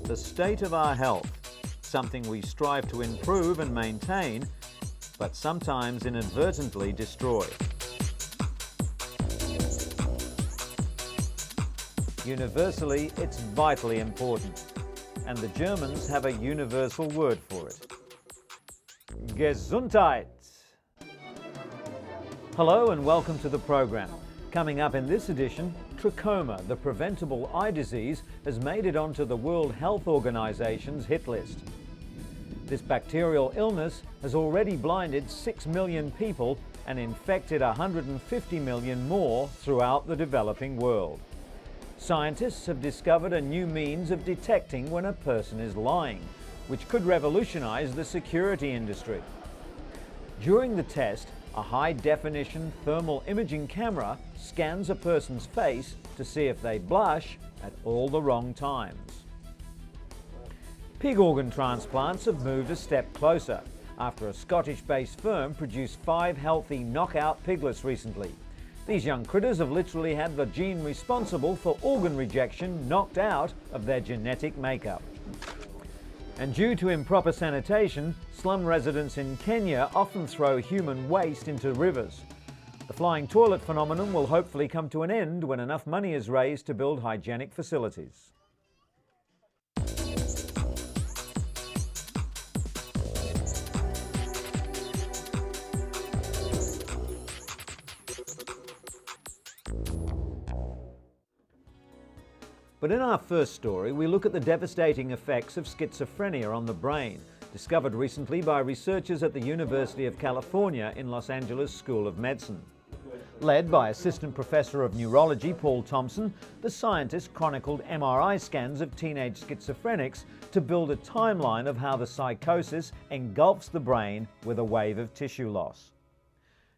The state of our health, something we strive to improve and maintain, but sometimes inadvertently destroy. Universally, it's vitally important, and the Germans have a universal word for it. Gesundheit! Hello and welcome to the program. Coming up in this edition, trachoma, the preventable eye disease, has made it onto the World Health Organization's hit list. This bacterial illness has already blinded 6 million people and infected 150 million more throughout the developing world. Scientists have discovered a new means of detecting when a person is lying, which could revolutionize the security industry. During the test, a high-definition thermal imaging camera scans a person's face to see if they blush at all the wrong times. Pig organ transplants have moved a step closer after a Scottish-based firm produced 5 healthy knockout piglets recently. These young critters have literally had the gene responsible for organ rejection knocked out of their genetic makeup. And due to improper sanitation, slum residents in Kenya often throw human waste into rivers. The flying toilet phenomenon will hopefully come to an end when enough money is raised to build hygienic facilities. But in our first story, we look at the devastating effects of schizophrenia on the brain, discovered recently by researchers at the University of California in Los Angeles School of Medicine. Led by Assistant Professor of Neurology Paul Thompson, the scientists chronicled MRI scans of teenage schizophrenics to build a timeline of how the psychosis engulfs the brain with a wave of tissue loss.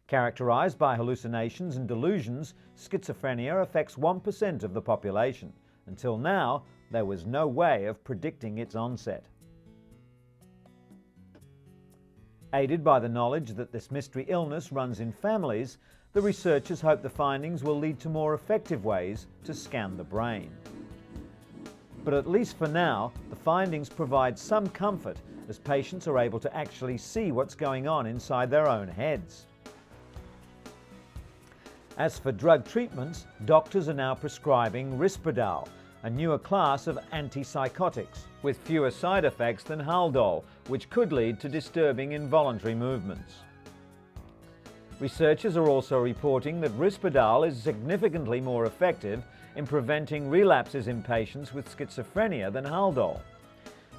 Characterized by hallucinations and delusions, schizophrenia affects 1% of the population. Until now, there was no way of predicting its onset. Aided by the knowledge that this mystery illness runs in families, the researchers hope the findings will lead to more effective ways to scan the brain. But at least for now, the findings provide some comfort as patients are able to actually see what's going on inside their own heads. As for drug treatments, doctors are now prescribing Risperdal, a newer class of antipsychotics, with fewer side effects than Haldol, which could lead to disturbing involuntary movements. Researchers are also reporting that Risperdal is significantly more effective in preventing relapses in patients with schizophrenia than Haldol.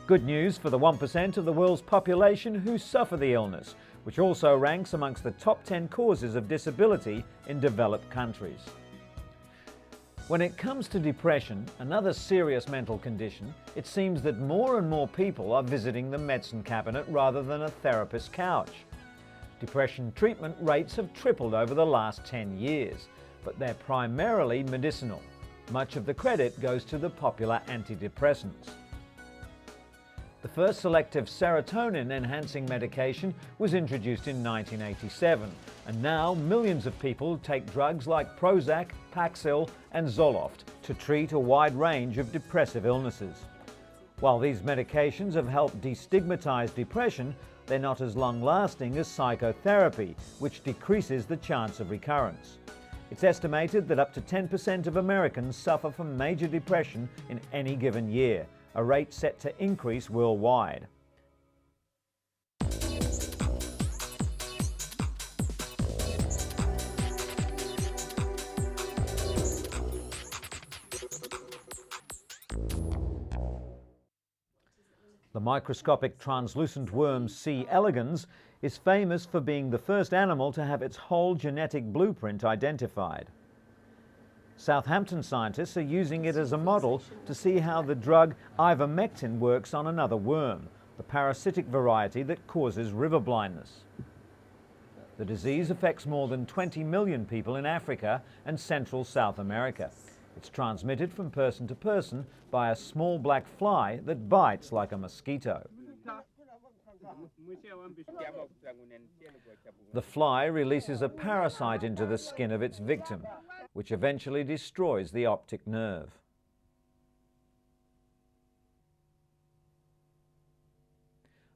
Good news for the 1% of the world's population who suffer the illness, which also ranks amongst the top 10 causes of disability in developed countries. When it comes to depression, another serious mental condition, it seems that more and more people are visiting the medicine cabinet rather than a therapist's couch. Depression treatment rates have tripled over the last 10 years, but they're primarily medicinal. Much of the credit goes to the popular antidepressants. The first selective serotonin-enhancing medication was introduced in 1987, and now millions of people take drugs like Prozac, Paxil and Zoloft to treat a wide range of depressive illnesses. While these medications have helped destigmatize depression, they're not as long-lasting as psychotherapy, which decreases the chance of recurrence. It's estimated that up to 10% of Americans suffer from major depression in any given year, a rate set to increase worldwide. The microscopic translucent worm C. elegans is famous for being the first animal to have its whole genetic blueprint identified. Southampton scientists are using it as a model to see how the drug ivermectin works on another worm, the parasitic variety that causes river blindness. The disease affects more than 20 million people in Africa and Central South America. It's transmitted from person to person by a small black fly that bites like a mosquito. The fly releases a parasite into the skin of its victim, which eventually destroys the optic nerve.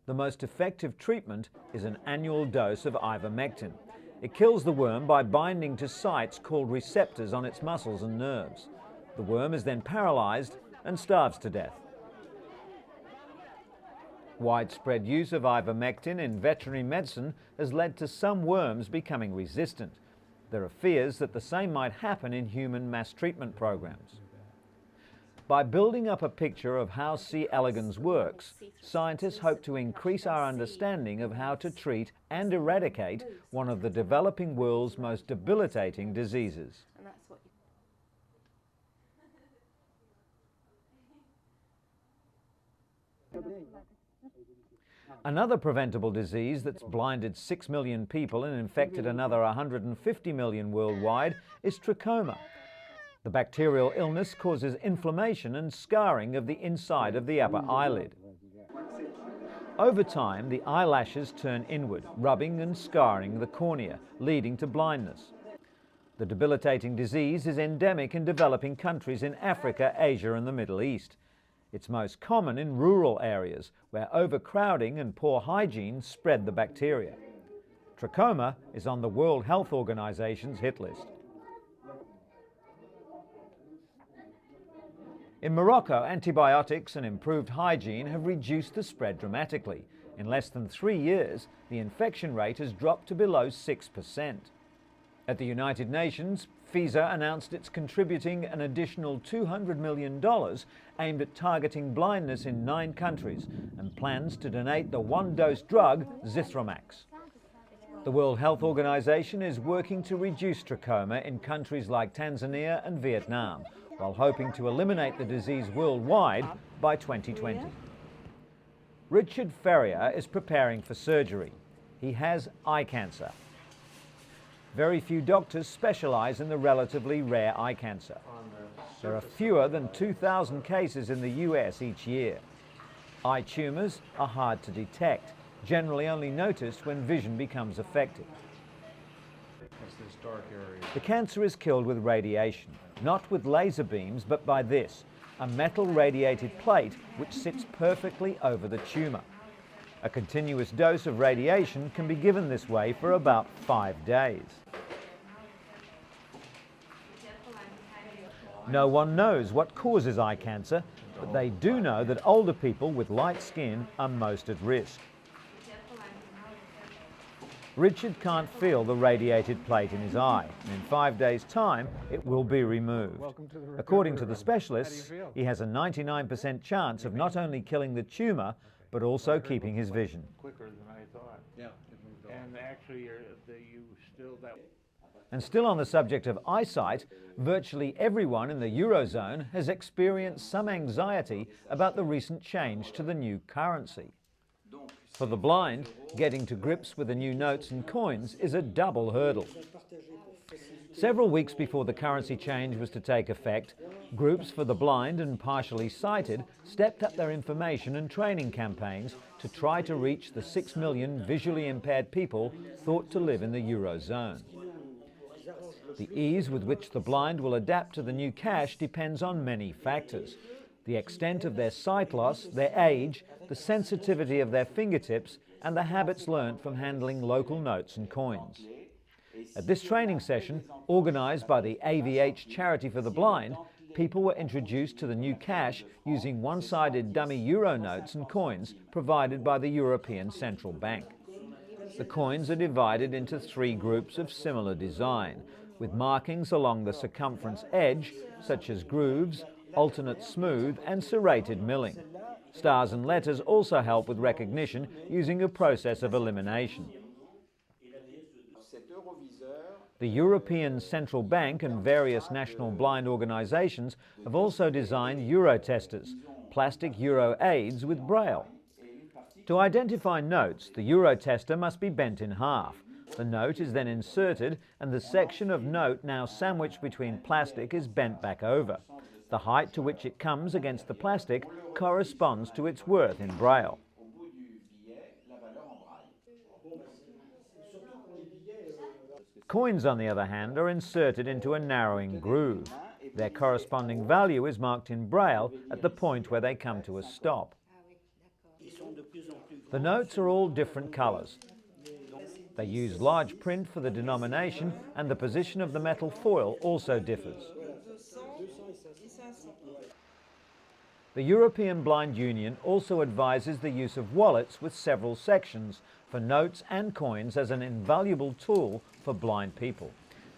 The most effective treatment is an annual dose of ivermectin. It kills the worm by binding to sites called receptors on its muscles and nerves. The worm is then paralyzed and starves to death. Widespread use of ivermectin in veterinary medicine has led to some worms becoming resistant. There are fears that the same might happen in human mass treatment programs. By building up a picture of how C. elegans works, scientists hope to increase our understanding of how to treat and eradicate one of the developing world's most debilitating diseases. Another preventable disease that's blinded 6 million people and infected another 150 million worldwide is trachoma. The bacterial illness causes inflammation and scarring of the inside of the upper eyelid. Over time, the eyelashes turn inward, rubbing and scarring the cornea, leading to blindness. The debilitating disease is endemic in developing countries in Africa, Asia, and the Middle East. It's most common in rural areas where overcrowding and poor hygiene spread the bacteria. Trachoma is on the World Health Organization's hit list. In Morocco, antibiotics and improved hygiene have reduced the spread dramatically. In less than 3 years, the infection rate has dropped to below 6%. At the United Nations, FISA announced it's contributing an additional $200 million aimed at targeting blindness in 9 countries and plans to donate the one-dose drug Zithromax. The World Health Organization is working to reduce trachoma in countries like Tanzania and Vietnam, while hoping to eliminate the disease worldwide by 2020. Richard Ferrier is preparing for surgery. He has eye cancer. Very few doctors specialize in the relatively rare eye cancer. There are fewer than 2,000 cases in the US each year. Eye tumors are hard to detect, generally only noticed when vision becomes affected. The cancer is killed with radiation, not with laser beams, but by this, a metal radiated plate which sits perfectly over the tumor. A continuous dose of radiation can be given this way for about 5 days. No one knows what causes eye cancer, but they do know that older people with light skin are most at risk. Richard can't feel the radiated plate in his eye, and in 5 days' time it will be removed. According to the specialists, he has a 99% chance of not only killing the tumour, but also keeping his vision. Quicker than I thought. Yeah, and actually, And still on the subject of eyesight, virtually everyone in the Eurozone has experienced some anxiety about the recent change to the new currency. For the blind, getting to grips with the new notes and coins is a double hurdle. Several weeks before the currency change was to take effect, groups for the blind and partially sighted stepped up their information and training campaigns to try to reach the 6 million visually impaired people thought to live in the Eurozone. The ease with which the blind will adapt to the new cash depends on many factors: the extent of their sight loss, their age, the sensitivity of their fingertips, and the habits learnt from handling local notes and coins. At this training session, organised by the AVH Charity for the Blind, people were introduced to the new cash using one-sided dummy euro notes and coins provided by the European Central Bank. The coins are divided into 3 groups of similar design, with markings along the circumference edge, such as grooves, alternate smooth and serrated milling. Stars and letters also help with recognition using a process of elimination. The European Central Bank and various national blind organisations have also designed euro testers, plastic euro aids with braille. To identify notes, the euro tester must be bent in half. The note is then inserted and the section of note now sandwiched between plastic is bent back over. The height to which it comes against the plastic corresponds to its worth in Braille. Coins, on the other hand, are inserted into a narrowing groove. Their corresponding value is marked in Braille at the point where they come to a stop. The notes are all different colours. They use large print for the denomination, and the position of the metal foil also differs. The European Blind Union also advises the use of wallets with several sections for notes and coins as an invaluable tool for blind people.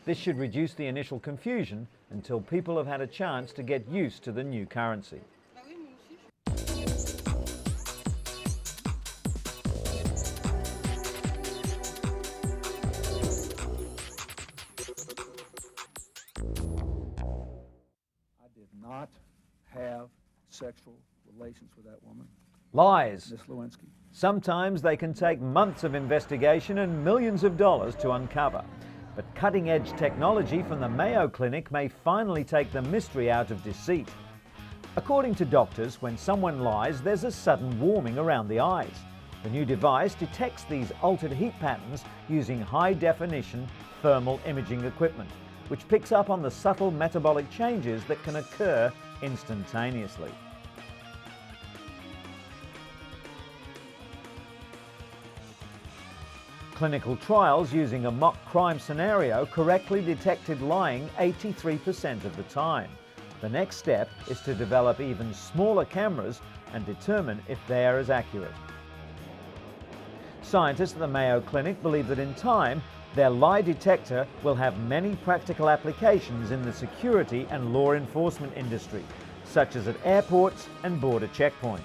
This should reduce the initial confusion until people have had a chance to get used to the new currency. I did not have sexual relations with that woman. Lies. Miss Lewinsky. Sometimes they can take months of investigation and millions of dollars to uncover. But cutting-edge technology from the Mayo Clinic may finally take the mystery out of deceit. According to doctors, when someone lies, there's a sudden warming around the eyes. The new device detects these altered heat patterns using high-definition thermal imaging equipment, which picks up on the subtle metabolic changes that can occur instantaneously. Clinical trials using a mock crime scenario correctly detected lying 83% of the time. The next step is to develop even smaller cameras and determine if they are as accurate. Scientists at the Mayo Clinic believe that in time, their lie detector will have many practical applications in the security and law enforcement industry, such as at airports and border checkpoints.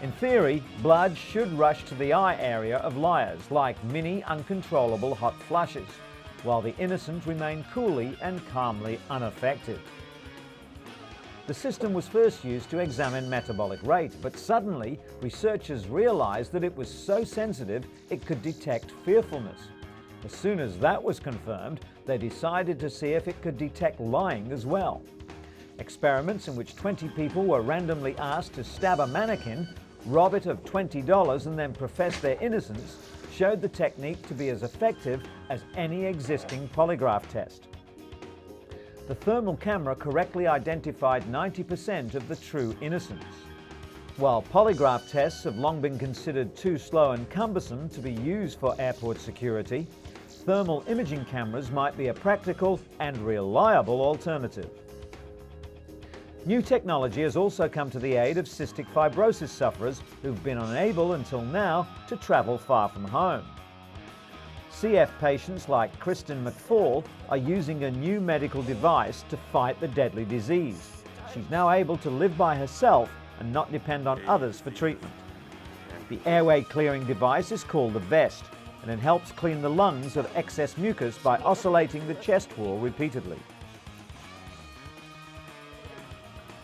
In theory, blood should rush to the eye area of liars like mini uncontrollable hot flushes, while the innocent remain coolly and calmly unaffected. The system was first used to examine metabolic rate, but suddenly researchers realized that it was so sensitive it could detect fearfulness. As soon as that was confirmed, they decided to see if it could detect lying as well. Experiments in which 20 people were randomly asked to stab a mannequin, rob it of $20 and then profess their innocence showed the technique to be as effective as any existing polygraph test. The thermal camera correctly identified 90% of the true innocents. While polygraph tests have long been considered too slow and cumbersome to be used for airport security, thermal imaging cameras might be a practical and reliable alternative. New technology has also come to the aid of cystic fibrosis sufferers who've been unable until now to travel far from home. CF patients like Kristen McFall are using a new medical device to fight the deadly disease. She's now able to live by herself and not depend on others for treatment. The airway clearing device is called the vest, and it helps clean the lungs of excess mucus by oscillating the chest wall repeatedly.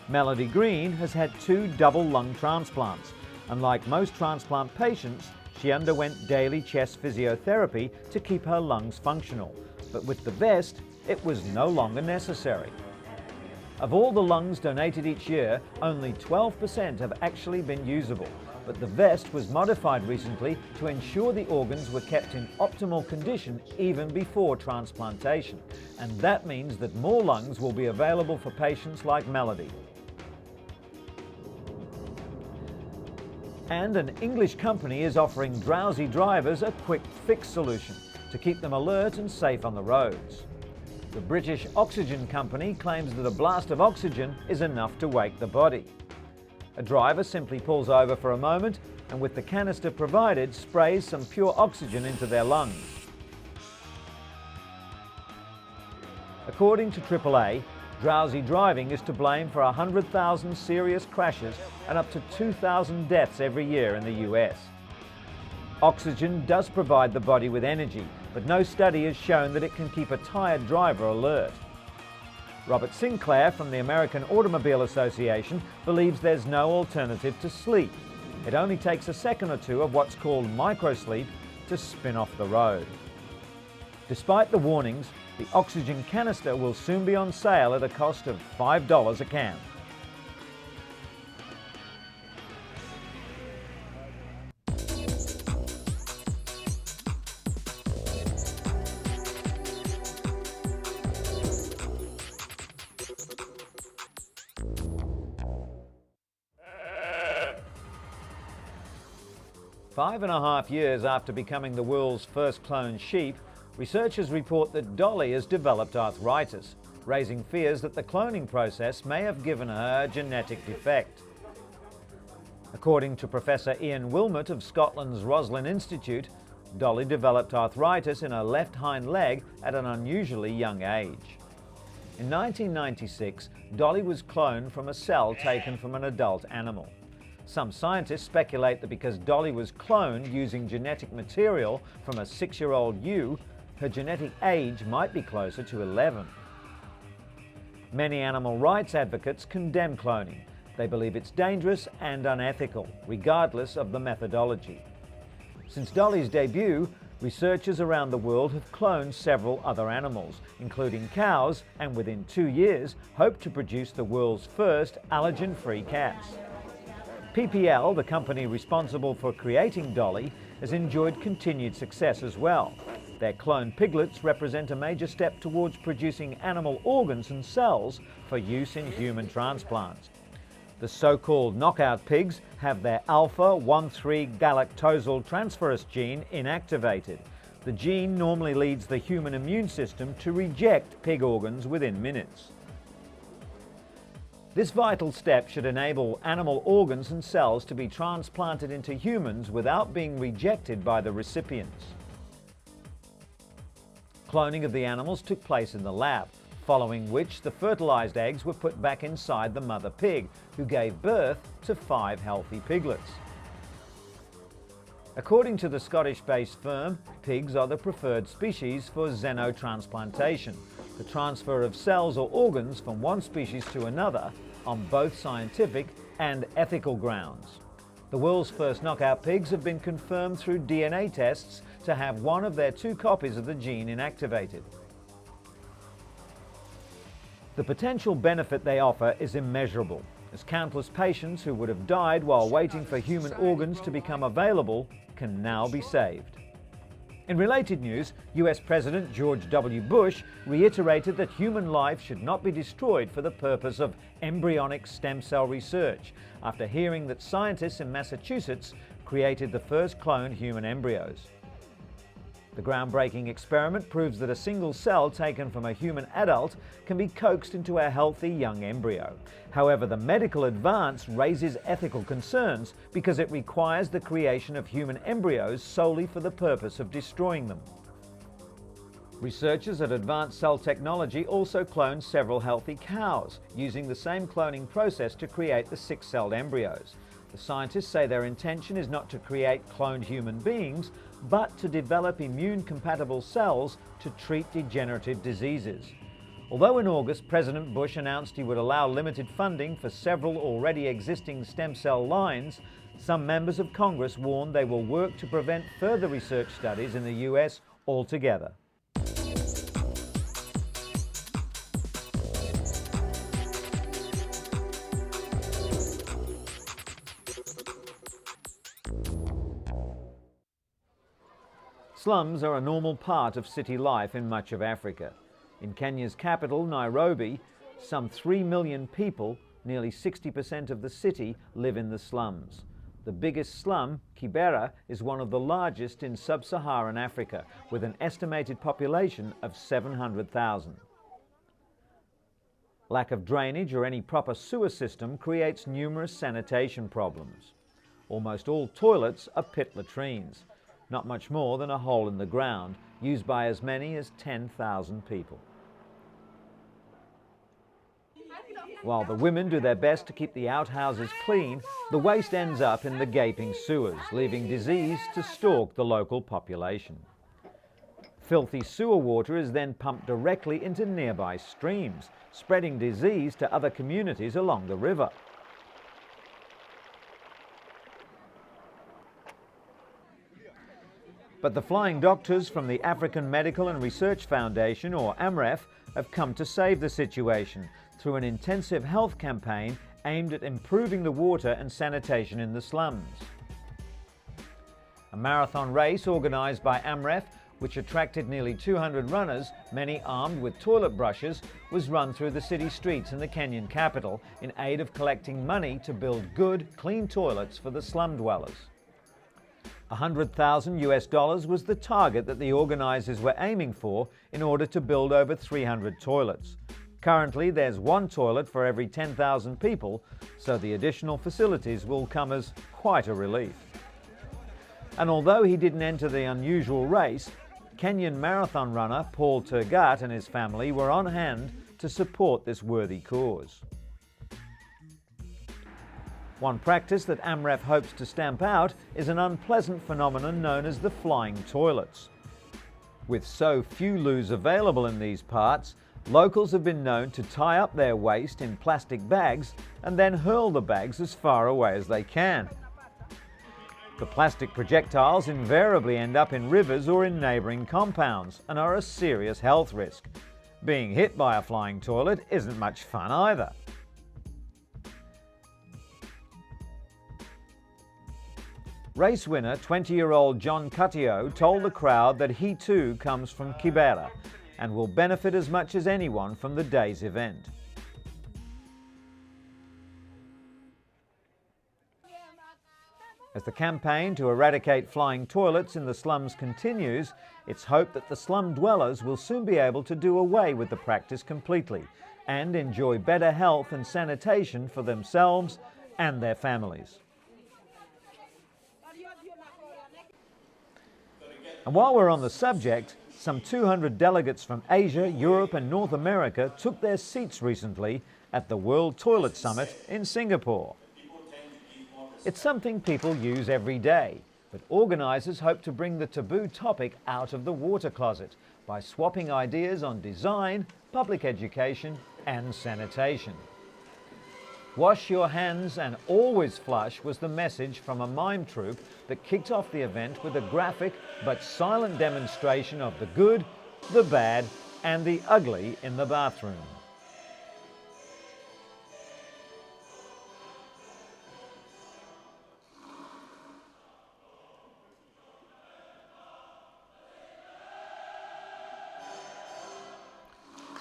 Melody Green has had 2 double lung transplants. Unlike most transplant patients, she underwent daily chest physiotherapy to keep her lungs functional, but with the vest, it was no longer necessary. Of all the lungs donated each year, only 12% have actually been usable, but the vest was modified recently to ensure the organs were kept in optimal condition even before transplantation, and that means that more lungs will be available for patients like Melody. And an English company is offering drowsy drivers a quick fix solution to keep them alert and safe on the roads. The British Oxygen Company claims that a blast of oxygen is enough to wake the body. A driver simply pulls over for a moment and with the canister provided sprays some pure oxygen into their lungs. According to AAA, drowsy driving is to blame for 100,000 serious crashes and up to 2,000 deaths every year in the US. Oxygen does provide the body with energy, but no study has shown that it can keep a tired driver alert. Robert Sinclair from the American Automobile Association believes there's no alternative to sleep. It only takes a second or two of what's called microsleep to spin off the road. Despite the warnings, the oxygen canister will soon be on sale at a cost of $5 a can. Five and a half years after becoming the world's first cloned sheep, researchers report that Dolly has developed arthritis, raising fears that the cloning process may have given her a genetic defect. According to Professor Ian Wilmot of Scotland's Roslin Institute, Dolly developed arthritis in her left hind leg at an unusually young age. In 1996, Dolly was cloned from a cell taken from an adult animal. Some scientists speculate that because Dolly was cloned using genetic material from a 6-year-old ewe, her genetic age might be closer to 11. Many animal rights advocates condemn cloning. They believe it's dangerous and unethical, regardless of the methodology. Since Dolly's debut, researchers around the world have cloned several other animals, including cows, and within 2 years hope to produce the world's first allergen-free cats. PPL, the company responsible for creating Dolly, has enjoyed continued success as well. Their cloned piglets represent a major step towards producing animal organs and cells for use in human transplants. The so-called knockout pigs have their alpha-1,3-galactosyl-transferase gene inactivated. The gene normally leads the human immune system to reject pig organs within minutes. This vital step should enable animal organs and cells to be transplanted into humans without being rejected by the recipients. Cloning of the animals took place in the lab, following which the fertilized eggs were put back inside the mother pig, who gave birth to 5 healthy piglets. According to the Scottish-based firm, pigs are the preferred species for xenotransplantation, the transfer of cells or organs from one species to another on both scientific and ethical grounds. The world's first knockout pigs have been confirmed through DNA tests to have one of their 2 copies of the gene inactivated. The potential benefit they offer is immeasurable, as countless patients who would have died while waiting for human organs to become available can now be saved. In related news, US President George W. Bush reiterated that human life should not be destroyed for the purpose of embryonic stem cell research, after hearing that scientists in Massachusetts created the first cloned human embryos. The groundbreaking experiment proves that a single cell taken from a human adult can be coaxed into a healthy young embryo. However, the medical advance raises ethical concerns because it requires the creation of human embryos solely for the purpose of destroying them. Researchers at Advanced Cell Technology also cloned several healthy cows, using the same cloning process to create the 6-celled embryos. The scientists say their intention is not to create cloned human beings, but to develop immune-compatible cells to treat degenerative diseases. Although in August, President Bush announced he would allow limited funding for several already existing stem cell lines, some members of Congress warned they will work to prevent further research studies in the US altogether. Slums are a normal part of city life in much of Africa. In Kenya's capital, Nairobi, some 3 million people, nearly 60% of the city, live in the slums. The biggest slum, Kibera, is one of the largest in sub-Saharan Africa, with an estimated population of 700,000. Lack of drainage or any proper sewer system creates numerous sanitation problems. Almost all toilets are pit latrines, not much more than a hole in the ground, used by as many as 10,000 people. While the women do their best to keep the outhouses clean, the waste ends up in the gaping sewers, leaving disease to stalk the local population. Filthy sewer water is then pumped directly into nearby streams, spreading disease to other communities along the river. But the flying doctors from the African Medical and Research Foundation, or AMREF, have come to save the situation through an intensive health campaign aimed at improving the water and sanitation in the slums. A marathon race organised by AMREF, which attracted nearly 200 runners, many armed with toilet brushes, was run through the city streets in the Kenyan capital in aid of collecting money to build good, clean toilets for the slum dwellers. $100,000 was the target that the organisers were aiming for in order to build over 300 toilets. Currently, there's one toilet for every 10,000 people, so the additional facilities will come as quite a relief. And although he didn't enter the unusual race, Kenyan marathon runner Paul Tergat and his family were on hand to support this worthy cause. One practice that AMREF hopes to stamp out is an unpleasant phenomenon known as the flying toilets. With so few loos available in these parts, locals have been known to tie up their waste in plastic bags and then hurl the bags as far away as they can. The plastic projectiles invariably end up in rivers or in neighbouring compounds and are a serious health risk. Being hit by a flying toilet isn't much fun either. Race winner 20-year-old John Cutio told the crowd that he too comes from Kibera and will benefit as much as anyone from the day's event. As the campaign to eradicate flying toilets in the slums continues, it's hoped that the slum dwellers will soon be able to do away with the practice completely and enjoy better health and sanitation for themselves and their families. And while we're on the subject, some 200 delegates from Asia, Europe and North America took their seats recently at the World Toilet Summit in Singapore. It's something people use every day, but organisers hope to bring the taboo topic out of the water closet by swapping ideas on design, public education and sanitation. Wash your hands and always flush was the message from a mime troupe that kicked off the event with a graphic but silent demonstration of the good, the bad and the ugly in the bathroom.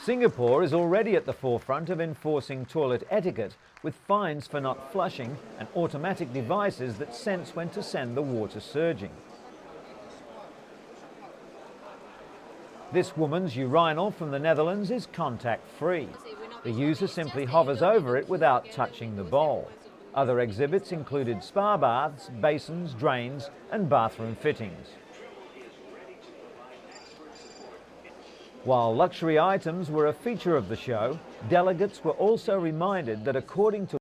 Singapore is already at the forefront of enforcing toilet etiquette with fines for not flushing and automatic devices that sense when to send the water surging. This woman's urinal from the Netherlands is contact-free. The user simply hovers over it without touching the bowl. Other exhibits included spa baths, basins, drains and bathroom fittings. While luxury items were a feature of the show, delegates were also reminded that according to